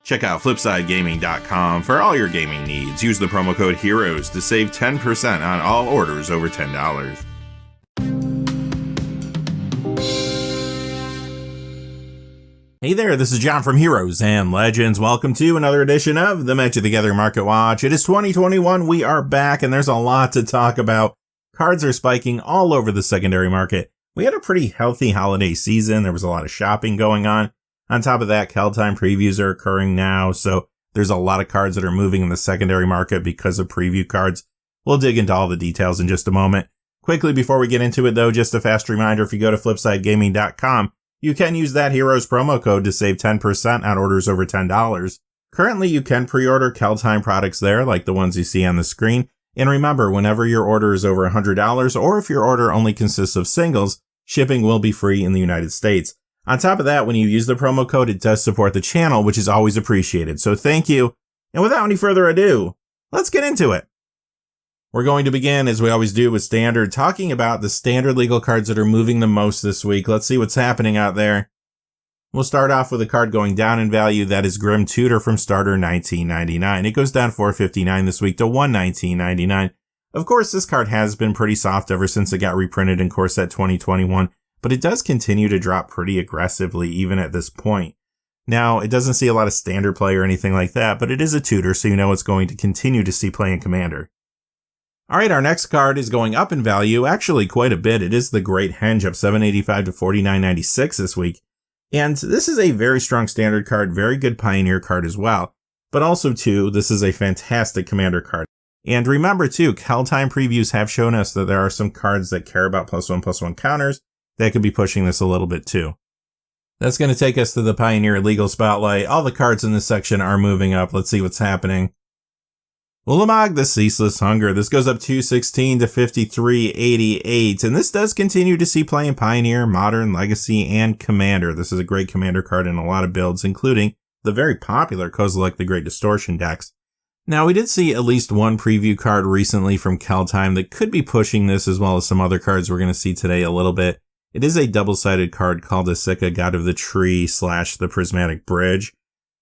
Check out FlipsideGaming.com for all your gaming needs. Use the promo code HEROES to save 10% on all orders over $10. Hey there, this is John from Heroes and Legends. Welcome to another edition of the Magic the Gathering Market Watch. It is 2021, we are back, and there's a lot to talk about. Cards are spiking all over the secondary market. We had a pretty healthy holiday season. There was a lot of shopping going on. On top of that, Caltime previews are occurring now, so there's a lot of cards that are moving in the secondary market because of preview cards. We'll dig into all the details in just a moment. Quickly, before we get into it though, just a fast reminder, if you go to FlipsideGaming.com, you can use that Heroes promo code to save 10% on orders over $10. Currently, you can pre-order Caltime products there, like the ones you see on the screen. And remember, whenever your order is over $100, or if your order only consists of singles, shipping will be free in the United States. On top of that, when you use the promo code, it does support the channel, which is always appreciated. So thank you. And without any further ado, let's get into it. We're going to begin, as we always do, with Standard, talking about the Standard legal cards that are moving the most this week. Let's see what's happening out there. We'll start off with a card going down in value. That is Grim Tutor from Starter 1999. It goes down $4.59 this week to $119.99. Of course, this card has been pretty soft ever since it got reprinted in Core Set 2021, but it does continue to drop pretty aggressively even at this point. Now, it doesn't see a lot of Standard play or anything like that, but it is a tutor, so you know it's going to continue to see play in Commander. Alright, our next card is going up in value, actually quite a bit. It is the Great Henge, up $7.85 to $49.96 this week. And this is a very strong Standard card, very good Pioneer card as well. But also, too, this is a fantastic Commander card. And remember, too, Caltime previews have shown us that there are some cards that care about +1/+1 counters that could be pushing this a little bit, too. That's going to take us to the Pioneer Legal Spotlight. All the cards in this section are moving up. Let's see what's happening. Ulamog, the Ceaseless Hunger. This goes up $2.16 to $53.88. And this does continue to see play in Pioneer, Modern, Legacy, and Commander. This is a great Commander card in a lot of builds, including the very popular Kozilek the Great Distortion decks. Now, we did see at least one preview card recently from Caltime that could be pushing this, as well as some other cards we're going to see today a little bit. It is a double-sided card called Asika, God of the Tree / the Prismatic Bridge.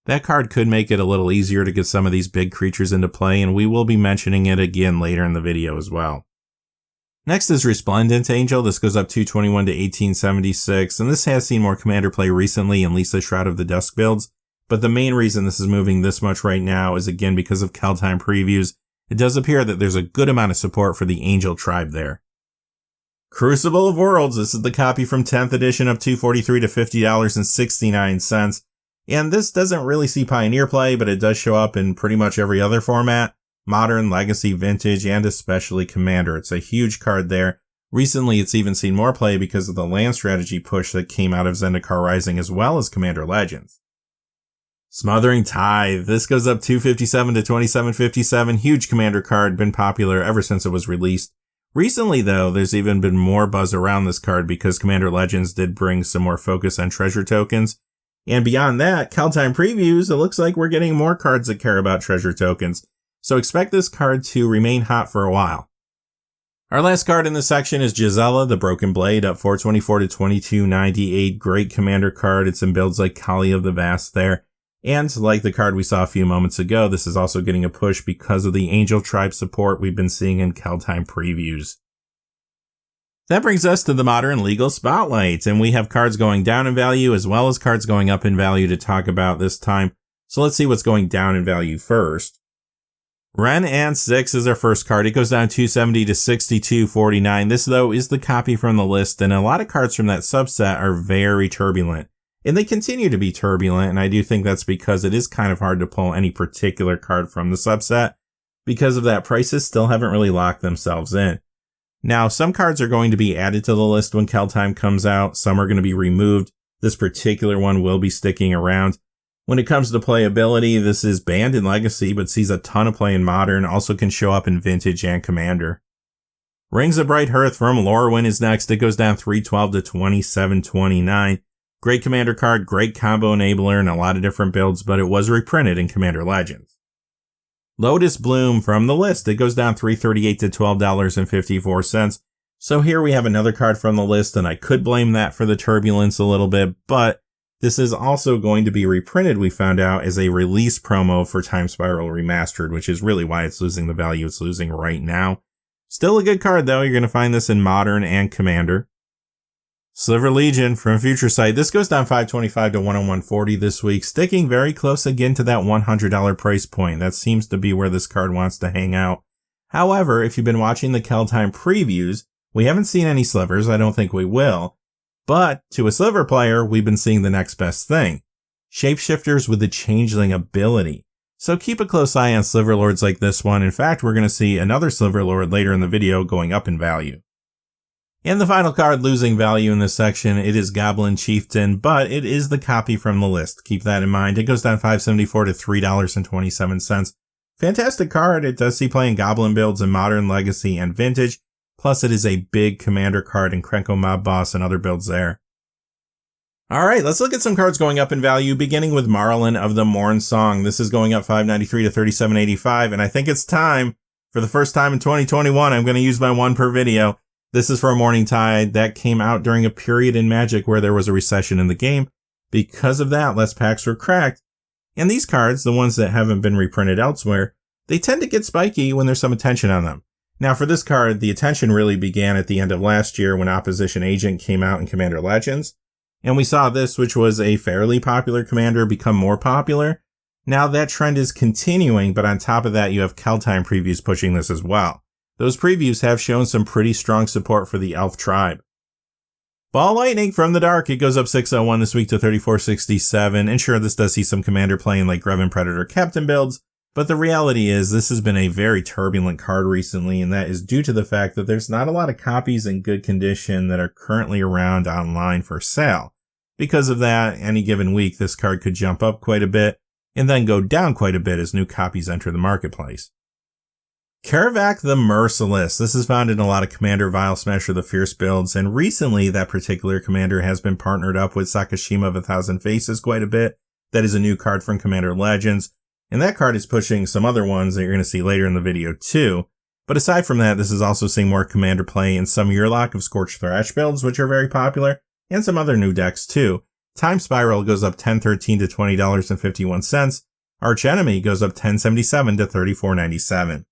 That card could make it a little easier to get some of these big creatures into play, and we will be mentioning it again later in the video as well. Next is Resplendent Angel. This goes up $2.21 to $18.76, and this has seen more Commander play recently in Lisa Shroud of the Dusk builds, but the main reason this is moving this much right now is again because of Caltime previews. It does appear that there's a good amount of support for the Angel tribe there. Crucible of Worlds. This is the copy from 10th edition, up $2.43 to $50.69. And this doesn't really see Pioneer play, but it does show up in pretty much every other format. Modern, Legacy, Vintage, and especially Commander. It's a huge card there. Recently, it's even seen more play because of the land strategy push that came out of Zendikar Rising as well as Commander Legends. Smothering Tithe. This goes up $2.57 to $27.57. Huge Commander card, been popular ever since it was released. Recently, though, there's even been more buzz around this card because Commander Legends did bring some more focus on treasure tokens. And beyond that, Caltime previews, it looks like we're getting more cards that care about treasure tokens. So expect this card to remain hot for a while. Our last card in this section is Gisela, the Broken Blade, up $4.24 to $22.98. Great Commander card. It's in builds like Kali of the Vast there. And like the card we saw a few moments ago, this is also getting a push because of the Angel Tribe support we've been seeing in Caltime previews. That brings us to the Modern Legal Spotlight, and we have cards going down in value as well as cards going up in value to talk about this time. So let's see what's going down in value first. Ren and 6 is our first card. It goes down $2.70 to $62.49. This, though, is the copy from the list, and a lot of cards from that subset are very turbulent. And they continue to be turbulent, and I do think that's because it is kind of hard to pull any particular card from the subset. Because of that, prices still haven't really locked themselves in. Now, some cards are going to be added to the list when Caltime comes out. Some are going to be removed. This particular one will be sticking around. When it comes to playability, this is banned in Legacy, but sees a ton of play in Modern. Also can show up in Vintage and Commander. Rings of Bright Hearth from Lorwyn is next. It goes down $3.12 to $27.29. Great Commander card, great combo enabler in a lot of different builds, but it was reprinted in Commander Legends. Lotus Bloom from the list. It goes down $3.38 to $12.54. So here we have another card from the list, and I could blame that for the turbulence a little bit, but This is also going to be reprinted, we found out, as a release promo for Time Spiral Remastered, which is really why it's losing the value it's losing right now. Still a good card, though. You're going to find this in Modern and Commander. Sliver Legion from Future Sight. This goes down 525 to 101.40 this week, sticking very close again to that $100 price point. That seems to be where this card wants to hang out. However, if you've been watching the Keltime previews, we haven't seen any slivers. I don't think we will. But to a sliver player, we've been seeing the next best thing. Shapeshifters with the Changeling ability. So keep a close eye on Sliver Lords like this one. In fact, we're going to see another Sliver Lord later in the video going up in value. And the final card losing value in this section, it is Goblin Chieftain, but it is the copy from the list. Keep that in mind. It goes down $5.74 to $3.27. Fantastic card. It does see play in Goblin builds in Modern, Legacy, and Vintage. Plus, it is a big commander card in Krenko Mob Boss and other builds there. Alright, let's look at some cards going up in value, beginning with Marlin of the Morn Song. This is going up $5.93 to $37.85, and I think it's time, for the first time in 2021, I'm going to use my one per video. This is for a Morning Tide that came out during a period in Magic where there was a recession in the game. Because of that, less packs were cracked. And these cards, the ones that haven't been reprinted elsewhere, they tend to get spiky when there's some attention on them. Now for this card, the attention really began at the end of last year when Opposition Agent came out in Commander Legends. And we saw this, which was a fairly popular commander, become more popular. Now that trend is continuing, but on top of that, you have Keltime previews pushing this as well. Those previews have shown some pretty strong support for the Elf tribe. Ball Lightning from the Dark. It goes up 601 this week to 34.67. And sure, this does see some commander playing like Greven Predator Captain builds, but the reality is this has been a very turbulent card recently, and that is due to the fact that there's not a lot of copies in good condition that are currently around online for sale. Because of that, any given week, this card could jump up quite a bit and then go down quite a bit as new copies enter the marketplace. Karavak the Merciless. This is found in a lot of Commander Vile Smasher the Fierce builds, and recently that particular commander has been partnered up with Sakashima of 1,000 Faces quite a bit. That is a new card from Commander Legends, and that card is pushing some other ones that you're going to see later in the video too. But aside from that, this is also seeing more commander play in some Yearlock of Scorched Thrash builds, which are very popular, and some other new decks too. Time Spiral goes up $10.13 to $20.51. Arch Enemy goes up $10.77 to $34.97.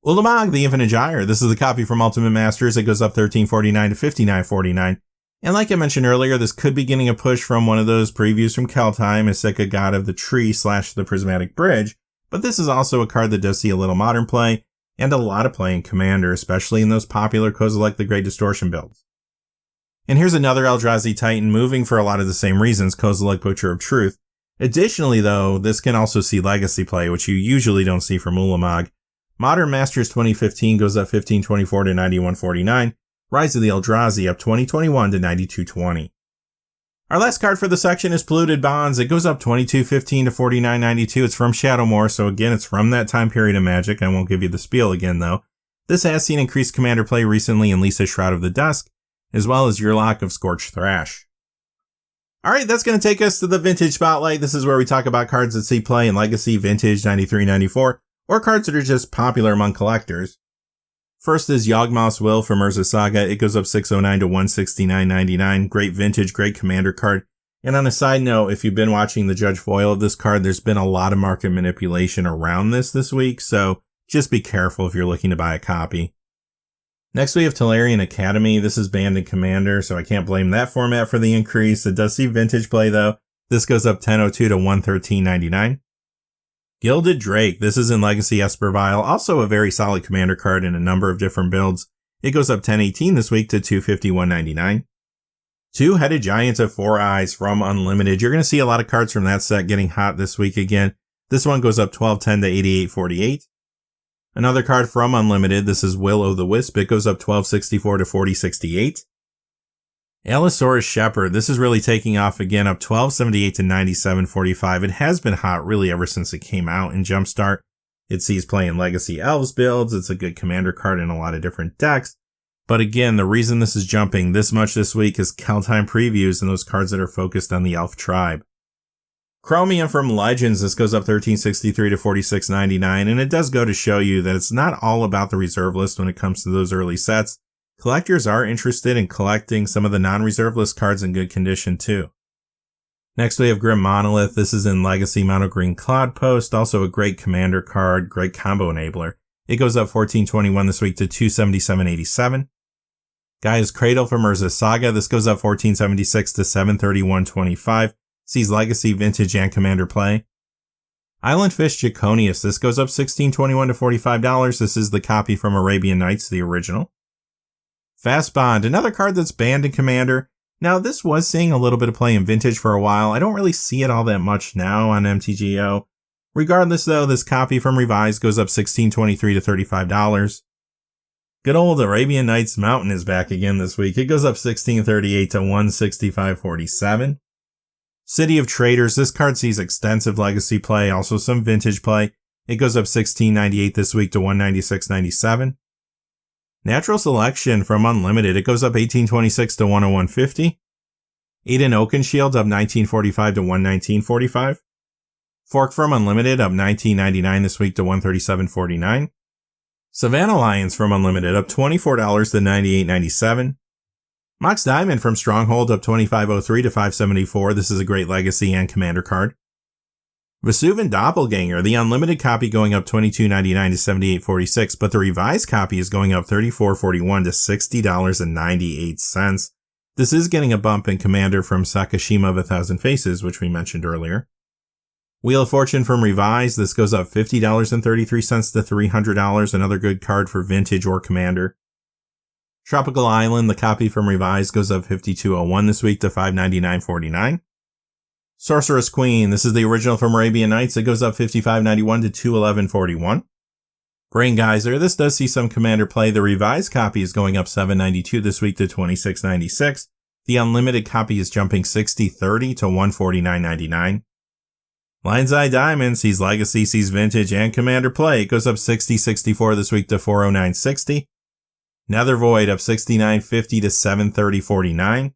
Ulamog, the Infinite Gyre. This is the copy from Ultimate Masters. It goes up $13.49 to $59.49. And like I mentioned earlier, this could be getting a push from one of those previews from Keltime, Iseka God of the Tree / the Prismatic Bridge. But this is also a card that does see a little modern play, and a lot of play in Commander, especially in those popular Kozilek the Great Distortion builds. And here's another Eldrazi Titan moving for a lot of the same reasons, Kozilek Butcher of Truth. Additionally though, this can also see legacy play, which you usually don't see from Ulamog. Modern Masters 2015 goes up $15.24 to $91.49. Rise of the Eldrazi up $20.21 to $92.20. Our last card for the section is Polluted Bonds. It goes up $22.15 to $49.92. It's from Shadowmoor, so again, it's from that time period of Magic. I won't give you the spiel again, though. This has seen increased commander play recently in Lisa Shroud of the Dusk, as well as Yearlock of Scorched Thrash. Alright, that's going to take us to the Vintage Spotlight. This is where we talk about cards that see play in Legacy, Vintage, 93, 94, or cards that are just popular among collectors. First is Yawgmoth's Will from Urza Saga. It goes up $609 to $169.99. Great vintage, great commander card. And on a side note, if you've been watching the Judge foil of this card, there's been a lot of market manipulation around this week, so just be careful if you're looking to buy a copy. Next we have Tolarian Academy. This is banned in Commander, so I can't blame that format for the increase. It does see vintage play though. This goes up $10.02 to $113.99. Gilded Drake. This is in Legacy Espervile, also a very solid commander card in a number of different builds. It goes up $10.18 this week to $251.99. Two-Headed Giant of Four Eyes from Unlimited. You're going to see a lot of cards from that set getting hot this week again. This one goes up $12.10 to $88.48. Another card from Unlimited. This is Will-O-the-Wisp. It goes up $12.64 to $40.68. Allosaurus Shepherd. This is really taking off again, up $12.78 to $97.45. It has been hot really ever since it came out in Jumpstart. It sees play in Legacy Elves builds. It's a good commander card in a lot of different decks. But again, the reason this is jumping this much this week is Keltime previews and those cards that are focused on the Elf tribe. Chromium from Legends. This goes up $13.63 to $46.99. And it does go to show you that it's not all about the reserve list when it comes to those early sets. Collectors are interested in collecting some of the non-reserve list cards in good condition too. Next we have Grim Monolith. This is in Legacy Mono Green Cloud Post. Also a great commander card, great combo enabler. It goes up 14.21 this week to 277.87. Gaia's Cradle from Urza's Saga. This goes up 14.76 to 731.25. Sees Legacy, Vintage, and Commander play. Island Fish Draconius. This goes up 16.21 to $45. This is the copy from Arabian Nights, the original. Fast Bond, another card that's banned in Commander. Now, this was seeing a little bit of play in Vintage for a while. I don't really see it all that much now on MTGO. Regardless, though, this copy from Revised goes up 16.23 to $35. Good old Arabian Nights Mountain is back again this week. It goes up 16.38 to $165.47. City of Traders. This card sees extensive Legacy play, also some Vintage play. It goes up 16.98 this week to $196.97. Natural Selection from Unlimited. It goes up 18.26 to $101.50. Eden Oakenshield up 19.45 to $119.45. Fork from Unlimited up 19.99 this week to $137.49. Savannah Lions from Unlimited up $24 to $98.97. Mox Diamond from Stronghold up 25.03 to $574. This is a great Legacy and Commander card. Vesuvan Doppelganger, the Unlimited copy going up $22.99 to $78.46, but the revised copy is going up $34.41 to $60.98. This is getting a bump in Commander from Sakashima of 1,000 Faces, which we mentioned earlier. Wheel of Fortune from Revised, this goes up $50.33 to $300, another good card for Vintage or Commander. Tropical Island, the copy from Revised, goes up $52.01 this week to $599.49. Sorceress Queen, this is the original from Arabian Nights. It goes up $55.91 to $211.41. Brain Geyser, this does see some Commander play. The revised copy is going up $7.92 this week to $26.96. The Unlimited copy is jumping $60.30 to $149.99. Lion's Eye Diamond sees Legacy, sees Vintage, and Commander play. It goes up $60.64 this week to $409.60. Nether Void up $69.50 to $730.49.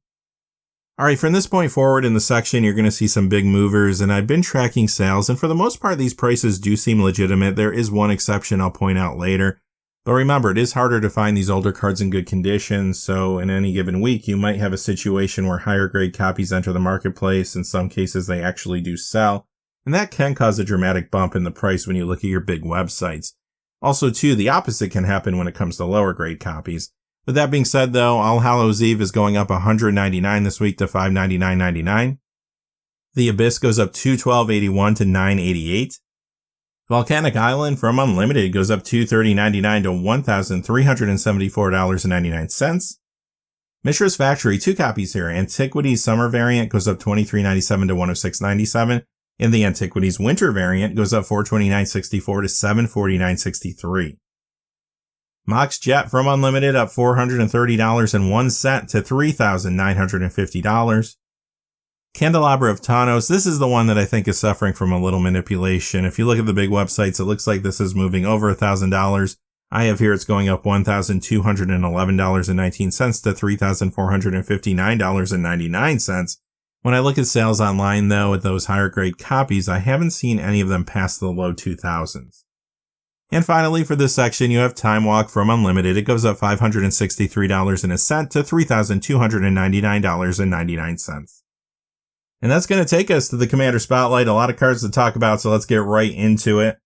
Alright, from this point forward in the section, you're going to see some big movers, and I've been tracking sales, and for the most part, these prices do seem legitimate. There is one exception I'll point out later. But remember, it is harder to find these older cards in good condition, so in any given week, you might have a situation where higher grade copies enter the marketplace. In some cases, they actually do sell, and that can cause a dramatic bump in the price when you look at your big websites. Also, too, the opposite can happen when it comes to lower grade copies. With that being said, though, All Hallows Eve is going up $199 this week to $599.99. The Abyss goes up $212.81 to $988. Volcanic Island from Unlimited goes up $230.99 to $1,374.99. Mishra's Factory, 2 copies here. Antiquities Summer variant goes up $23.97 to $106.97. And the Antiquities Winter variant goes up $429.64 to $749.63. Mox Jet from Unlimited up $430.01 to $3,950. Candelabra of Thanos, this is the one that I think is suffering from a little manipulation. If you look at the big websites, it looks like this is moving over $1,000. I have here it's going up $1,211.19 to $3,459.99. When I look at sales online, though, at those higher grade copies, I haven't seen any of them past the low 2000s. And finally, for this section, you have Time Walk from Unlimited. It goes up $563.01 to $3,299.99. And that's going to take us to the Commander Spotlight. A lot of cards to talk about, so let's get right into it.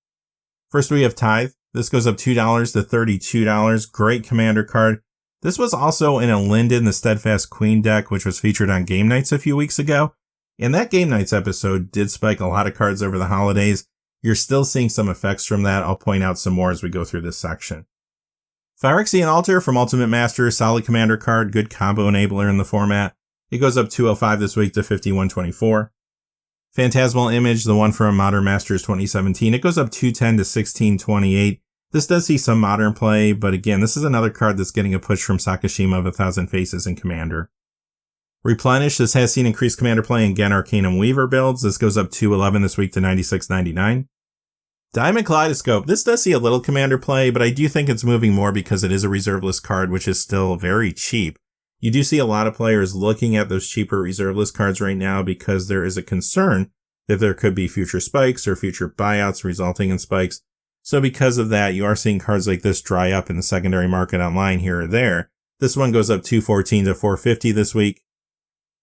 First, we have Tithe. This goes up $2 to $32. Great Commander card. This was also in a Linden, the Steadfast Queen deck, which was featured on Game Nights a few weeks ago. And that Game Nights episode did spike a lot of cards over the holidays. You're still seeing some effects from that. I'll point out some more as we go through this section. Phyrexian Altar from Ultimate Master, solid Commander card, good combo enabler in the format. It goes up $205 this week to $51.24. Phantasmal Image, the one from Modern Masters 2017, it goes up $210 to $16.28. This does see some modern play, but again, this is another card that's getting a push from Sakashima of 1,000 Faces in Commander. Replenish, this has seen increased Commander play in Gen Arcanum Weaver builds. This goes up $211 this week to $96.99. Diamond Kaleidoscope, this does see a little Commander play, but I do think it's moving more because it is a reserve list card, which is still very cheap. You do see a lot of players looking at those cheaper reserve list cards right now because there is a concern that there could be future spikes or future buyouts resulting in spikes. So because of that, you are seeing cards like this dry up in the secondary market online here or there. This one goes up $214 to $450 this week.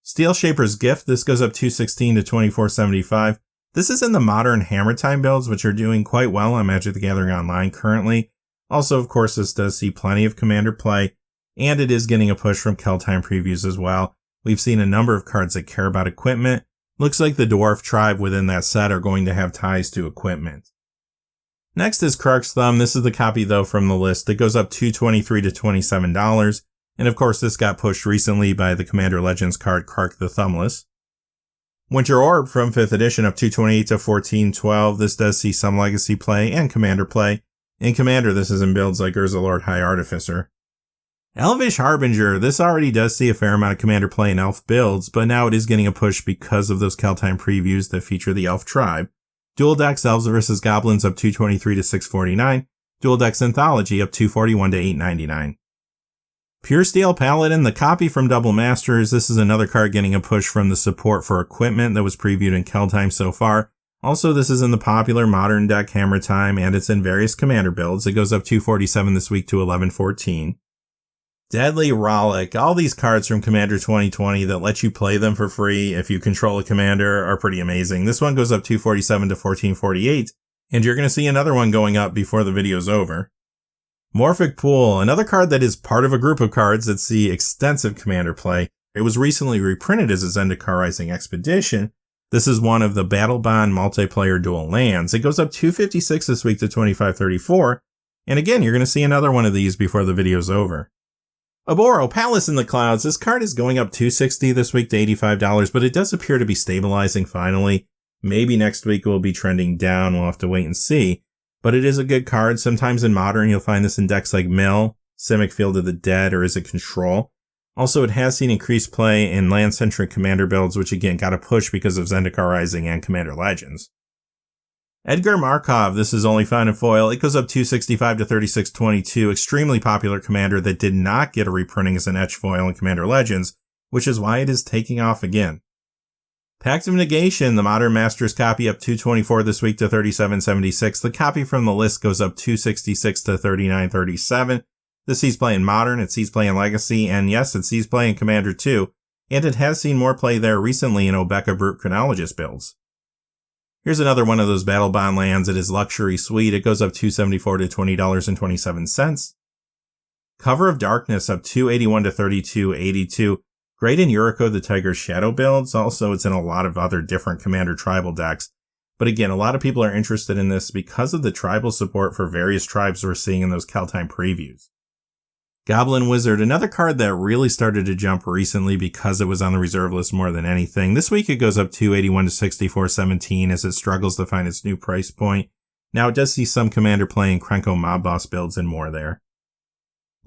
Steel Shaper's Gift, this goes up 216 to 2475. This is in the modern Hammer Time builds, which are doing quite well on Magic the Gathering Online currently. Also, of course, this does see plenty of Commander play, and it is getting a push from Keltime previews as well. We've seen a number of cards that care about equipment. Looks like the Dwarf tribe within that set are going to have ties to equipment. Next is Krark's Thumb. This is the copy, though, from the list. It goes up $223 to $27. And of course, this got pushed recently by the Commander Legends card Krark the Thumbless. Winter Orb from 5th edition up 228 to 1412. This does see some Legacy play and Commander play. In Commander, this is in builds like Urza Lord High Artificer. Elvish Harbinger. This already does see a fair amount of Commander play in Elf builds, but now it is getting a push because of those Keltime previews that feature the Elf tribe. Dual Decks Elves vs. Goblins up 223 to 649. Dual Decks Anthology up 241 to 899. Pure Steel Paladin, the copy from Double Masters. This is another card getting a push from the support for equipment that was previewed in Keltime so far. Also, this is in the popular modern deck Hammer Time, and it's in various Commander builds. It goes up 247 this week to 1114. Deadly Rollick. All these cards from Commander 2020 that let you play them for free if you control a Commander are pretty amazing. This one goes up 247 to 1448, and you're going to see another one going up before the video's over. Morphic Pool, another card that is part of a group of cards that see extensive Commander play. It was recently reprinted as a Zendikar Rising Expedition. This is one of the Battle Bond multiplayer dual lands. It goes up 256 this week to 2534, and again, you're going to see another one of these before the video's over. Aboro, Palace in the Clouds. This card is going up $260 this week to $85, but it does appear to be stabilizing finally. Maybe next week it will be trending down. We'll have to wait and see. But it is a good card. Sometimes in Modern, you'll find this in decks like Mill, Simic Field of the Dead, or Is It Control? Also, it has seen increased play in land-centric Commander builds, which again got a push because of Zendikar Rising and Commander Legends. Edgar Markov, this is only found in foil. It goes up 265 to 3622. Extremely popular Commander that did not get a reprinting as an etch foil in Commander Legends, which is why it is taking off again. Pact of Negation, the Modern Masters copy up 224 this week to 3776. The copy from the list goes up 266 to 3937. This sees play in Modern, it sees play in Legacy, and yes, it sees play in Commander too. And it has seen more play there recently in Obeka Brute Chronologist builds. Here's another one of those Battle Bond lands. It is Luxury Suite. It goes up $274 to $20.27. Cover of Darkness up 281 to 3282. Great in Yuriko the Tiger's Shadow builds. Also, it's in a lot of other different Commander tribal decks. But again, a lot of people are interested in this because of the tribal support for various tribes we're seeing in those Keltime previews. Goblin Wizard, another card that really started to jump recently because it was on the reserve list more than anything. This week it goes up 281 to 6417 as it struggles to find its new price point. Now it does see some Commander playing Krenko Mob Boss builds and more there.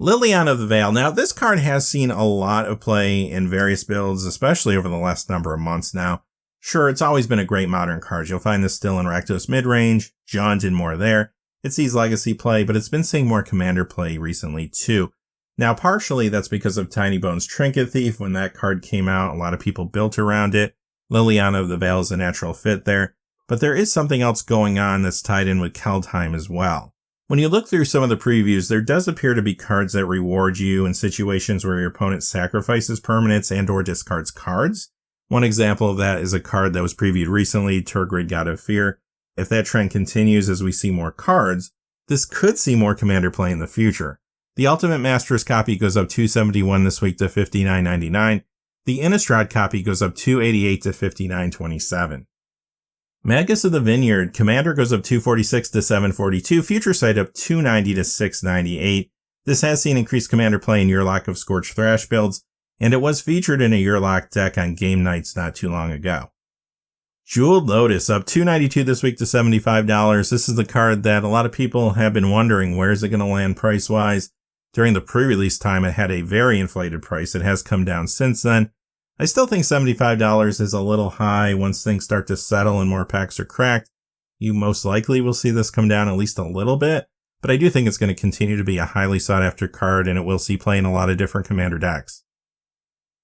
Liliana of the Veil. Now, this card has seen a lot of play in various builds, especially over the last number of months now. Sure, it's always been a great Modern card. You'll find this still in Rakdos midrange, Jund and more there. It sees Legacy play, but it's been seeing more Commander play recently too. Now, partially that's because of Tiny Bones Trinket Thief. When that card came out, a lot of people built around it. Liliana of the Veil is a natural fit there. But there is something else going on that's tied in with Keltime as well. When you look through some of the previews, there does appear to be cards that reward you in situations where your opponent sacrifices permanents and or discards cards. One example of that is a card that was previewed recently, Tergrid God of Fear. If that trend continues as we see more cards, this could see more Commander play in the future. The Ultimate Masters copy goes up $271 this week to $59.99. The Innistrad copy goes up $288 to $59.27. Magus of the Vineyard, Commander goes up $246 to $742, Future Sight up $290 to $698. This has seen increased Commander play in Yurlok of Scorched Thrash builds, and it was featured in a Yurlok deck on game nights not too long ago. Jeweled Lotus up $292 this week to $75. This is the card that a lot of people have been wondering, where is it going to land price-wise? During the pre-release time, it had a very inflated price. It has come down since then. I still think $75 is a little high. Once things start to settle and more packs are cracked, you most likely will see this come down at least a little bit, but I do think it's going to continue to be a highly sought after card, and it will see play in a lot of different Commander decks.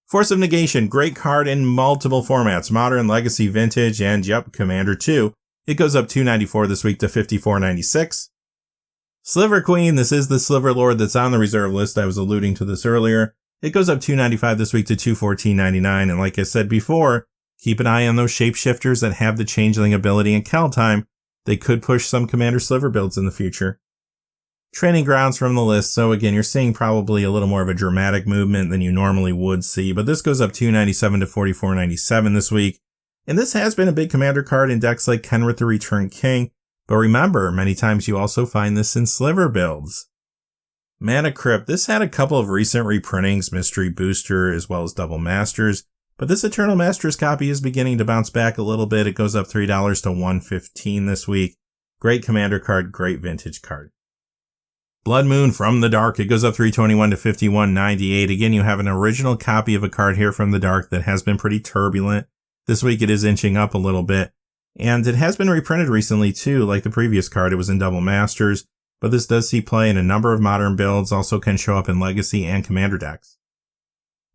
Force of Negation, great card in multiple formats, Modern, Legacy, Vintage, and yep, Commander 2. It goes up $294 this week to $54.96. Sliver Queen, this is the Sliver Lord that's on the reserve list. I was alluding to this earlier. It goes up $2.95 this week to $214.99. And like I said before, keep an eye on those shapeshifters that have the changeling ability in Cal time. They could push some Commander Sliver builds in the future. Training grounds from the list. So again, you're seeing probably a little more of a dramatic movement than you normally would see, but this goes up $2.97 to $44.97 this week. And this has been a big Commander card in decks like Kenrith the Return King. But remember, many times you also find this in Sliver builds. Mana Crypt. This had a couple of recent reprintings, Mystery Booster as well as Double Masters. But this Eternal Masters copy is beginning to bounce back a little bit. It goes up $3 to $115 this week. Great Commander card, great vintage card. Blood Moon from the Dark. It goes up $321 to $51.98. Again, you have an original copy of a card here from the Dark that has been pretty turbulent. This week it is inching up a little bit. And it has been reprinted recently too, like the previous card. It was in Double Masters, but this does see play in a number of modern builds, also can show up in Legacy and Commander decks.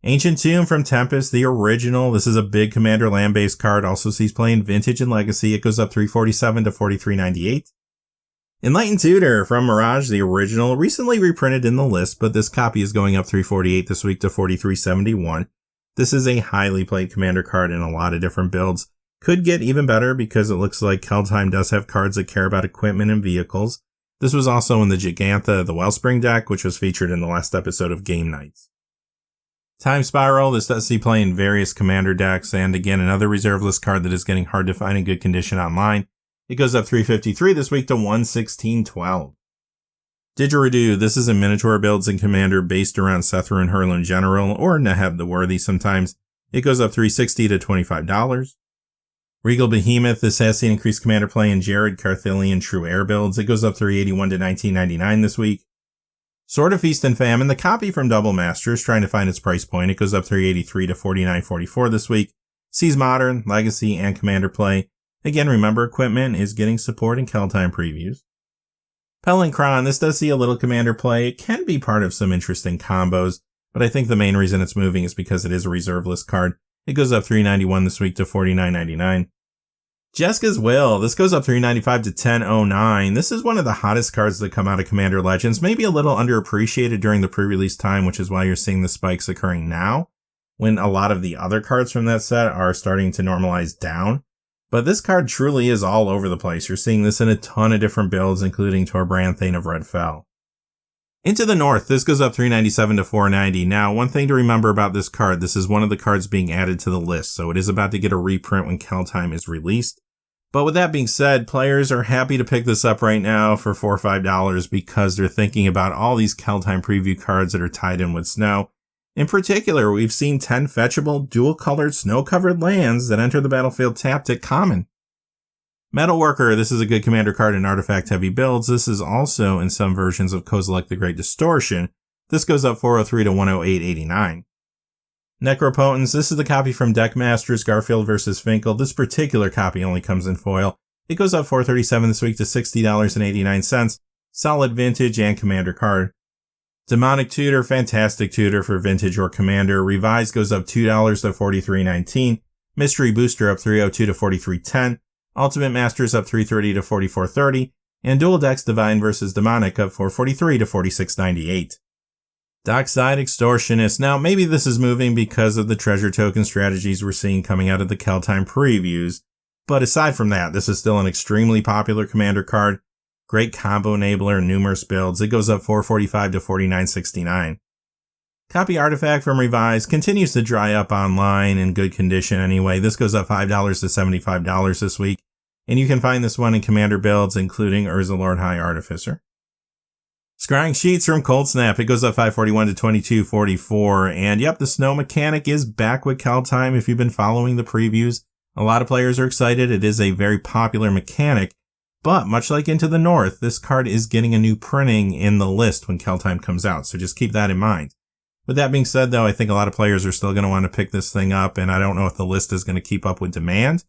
Ancient Tomb from Tempest, the original. This is a big Commander land-based card, also sees play in Vintage and Legacy. It goes up $347 to $43.98. Enlightened Tutor from Mirage, the original, recently reprinted in the list, but this copy is going up $348 this week to $43.71. This is a highly played Commander card in a lot of different builds. Could get even better because it looks like Keldheim does have cards that care about equipment and vehicles. This was also in the Gigantha, the Wellspring deck, which was featured in the last episode of Game Nights. Time Spiral, this does see play in various Commander decks, and again, another reserve list card that is getting hard to find in good condition online. It goes up $353 this week to $116.12. Didgeridoo, this is in miniature builds in Commander based around Sethr and Hurl in general, or Neheb the Worthy sometimes. It goes up $360 to $25. Regal Behemoth, this has seen increased Commander play in Jared, Carthalion, True Air builds. It goes up $381 to $19.99 this week. Sword of Feast and Famine, the copy from Double Masters, trying to find its price point. It goes up $383 to $49.44 this week. Sees Modern, Legacy, and Commander play. Again, remember, equipment is getting support in Keldheim previews. Pelinkron, this does see a little Commander play. It can be part of some interesting combos, but I think the main reason it's moving is because it is a reserve list card. It goes up $391 this week to $49.99. Jeska's Will, this goes up $395 to $10.09. This is one of the hottest cards that come out of Commander Legends, maybe a little underappreciated during the pre-release time, which is why you're seeing the spikes occurring now, when a lot of the other cards from that set are starting to normalize down. But this card truly is all over the place. You're seeing this in a ton of different builds, including Torbran, Thane of Red Fel. Into the North, this goes up $397 to $490. Now, one thing to remember about this card, this is one of the cards being added to the list, so it is about to get a reprint when Keldheim is released. But with that being said, players are happy to pick this up right now for $4 or $5 because they're thinking about all these Keldheim preview cards that are tied in with snow. In particular, we've seen 10 fetchable, dual-colored, snow-covered lands that enter the battlefield tapped at common. Metalworker, this is a good Commander card in artifact-heavy builds. This is also in some versions of Kozilek the Great Distortion. This goes up $403 to $108.89. Necropotence, this is the copy from Deckmasters, Garfield vs. Finkel. This particular copy only comes in foil. It goes up $437 this week to $60.89. Solid vintage and Commander card. Demonic Tutor, fantastic tutor for Vintage or Commander. Revised goes up $2 to $43.19. Mystery Booster up $302 to $43.10. Ultimate Masters up $330 to $44.30. And Dual Decks Divine vs. Demonic up $443 to $46.98. Dockside Extortionist. Now, maybe this is moving because of the treasure token strategies we're seeing coming out of the Keldheim previews. But aside from that, this is still an extremely popular Commander card. Great combo enabler in numerous builds. It goes up $445 to $49.69. Copy Artifact from Revised continues to dry up online in good condition anyway. This goes up $5 to $75 this week. And you can find this one in Commander builds, including Urza Lord High Artificer. Scrying Sheets from Cold Snap. It goes up $541 to $22.44. And yep, the snow mechanic is back with Keldheim if you've been following the previews. A lot of players are excited. It is a very popular mechanic. But much like Into the North, this card is getting a new printing in the list when Keldheim comes out, so just keep that in mind. With that being said, though, I think a lot of players are still going to want to pick this thing up, and I don't know if the list is going to keep up with demand,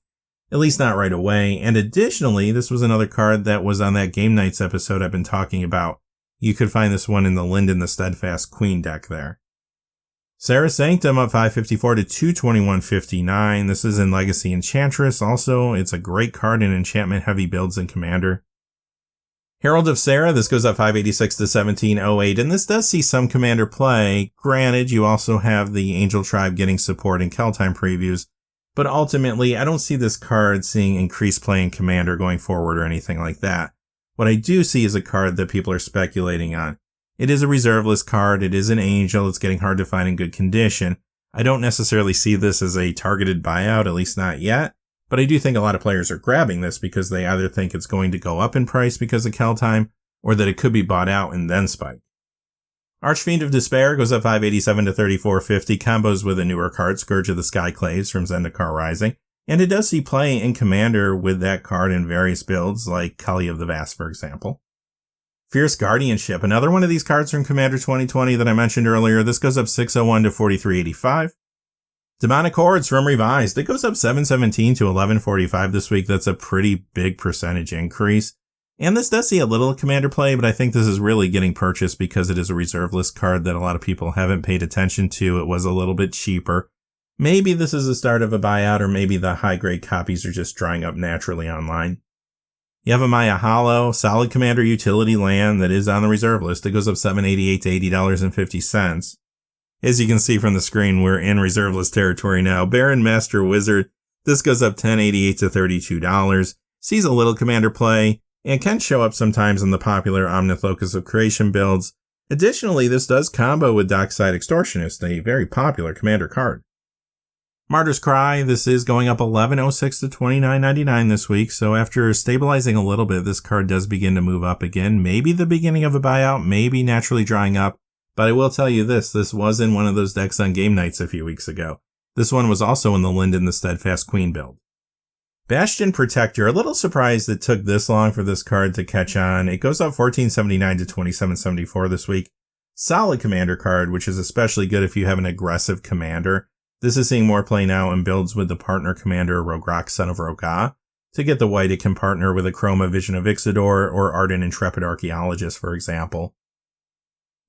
at least not right away. And additionally, this was another card that was on that Game Nights episode I've been talking about. You could find this one in the Linden the Steadfast Queen deck there. Sarah Sanctum up $554 to $221.59. This is in Legacy Enchantress. Also, it's a great card in enchantment-heavy builds in Commander. Herald of Sarah, this goes up 586 to 1708, and this does see some commander play. Granted, you also have the Angel Tribe getting support in Kaldheim previews, but ultimately, I don't see this card seeing increased play in commander going forward or anything like that. What I do see is a card that people are speculating on. It is a reserve list card, it is an Angel, it's getting hard to find in good condition. I don't necessarily see this as a targeted buyout, at least not yet. But I do think a lot of players are grabbing this because they either think it's going to go up in price because of Kaldheim, or that it could be bought out and then spike. Archfiend of Despair goes up 587 to 3450, combos with a newer card, Scourge of the Skyclaves from Zendikar Rising, and it does see play in Commander with that card in various builds, like Kali of the Vast, for example. Fierce Guardianship, another one of these cards from Commander 2020 that I mentioned earlier, this goes up 601 to 4385. Demonic Hordes from Revised, it goes up 717 to 1145 this week. That's a pretty big percentage increase. And this does see a little commander play, but I think this is really getting purchased because it is a reserve list card that a lot of people haven't paid attention to. It was a little bit cheaper. Maybe this is the start of a buyout, or maybe the high-grade copies are just drying up naturally online. Yavimaya Hollow, solid commander utility land that is on the reserve list. It goes up $788 to $80.50. As you can see from the screen, we're in reserve list territory now. Baron Master Wizard, this goes up $10.88 to $32. Sees a little commander play, and can show up sometimes in the popular Omnith Locus of Creation builds. Additionally, this does combo with Dockside Extortionist, a very popular commander card. Martyr's Cry, this is going up $11.06 to $29.99 this week, so after stabilizing a little bit, this card does begin to move up again. Maybe the beginning of a buyout, maybe naturally drying up. But I will tell you this was in one of those decks on game nights a few weeks ago. This one was also in the Linden the Steadfast Queen build. Bastion Protector, a little surprised it took this long for this card to catch on. It goes up $14.79 to $27.74 this week. Solid commander card, which is especially good if you have an aggressive commander. This is seeing more play now in builds with the partner commander Rograk, Son of Rogah. To get the white, it can partner with a Chroma Vision of Ixidor or Ardent Intrepid Archaeologist, for example.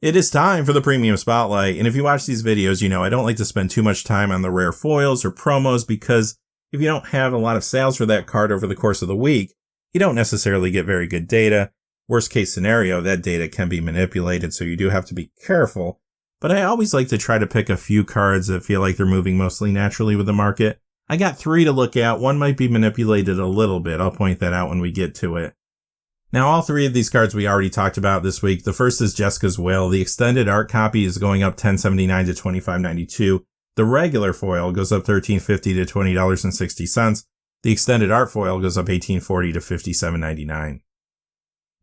It is time for the Premium Spotlight, and if you watch these videos, you know I don't like to spend too much time on the rare foils or promos because if you don't have a lot of sales for that card over the course of the week, you don't necessarily get very good data. Worst case scenario, that data can be manipulated, so you do have to be careful. But I always like to try to pick a few cards that feel like they're moving mostly naturally with the market. I got 3 to look at. One might be manipulated a little bit. I'll point that out when we get to it. Now, all 3 of these cards we already talked about this week. The first is Jessica's Will. The extended art copy is going up $10.79 to $25.92. The regular foil goes up $13.50 to $20.60. The extended art foil goes up $18.40 to $57.99.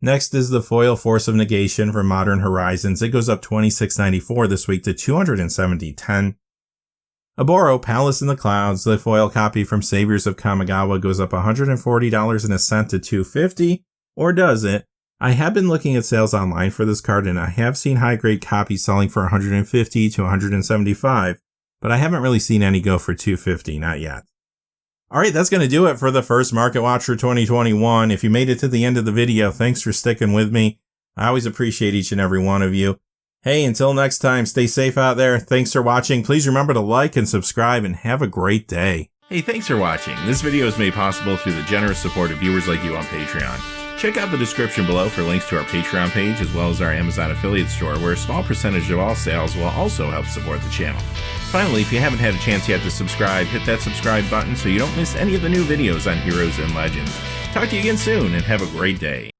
Next is the foil Force of Negation from Modern Horizons. It goes up $26.94 this week to $270.10. Aboro, Palace in the Clouds. The foil copy from Saviors of Kamigawa goes up $140 and a cent to $250. Or does it? I have been looking at sales online for this card, and I have seen high-grade copies selling for $150 to $175, but I haven't really seen any go for $250, not yet. Alright, that's going to do it for the first Market Watch for 2021. If you made it to the end of the video, thanks for sticking with me. I always appreciate each and every one of you. Hey, until next time, stay safe out there. Thanks for watching. Please remember to like and subscribe, and have a great day. Hey, thanks for watching. This video is made possible through the generous support of viewers like you on Patreon. Check out the description below for links to our Patreon page as well as our Amazon affiliate store, where a small percentage of all sales will also help support the channel. Finally, if you haven't had a chance yet to subscribe, hit that subscribe button so you don't miss any of the new videos on Heroes and Legends. Talk to you again soon, and have a great day.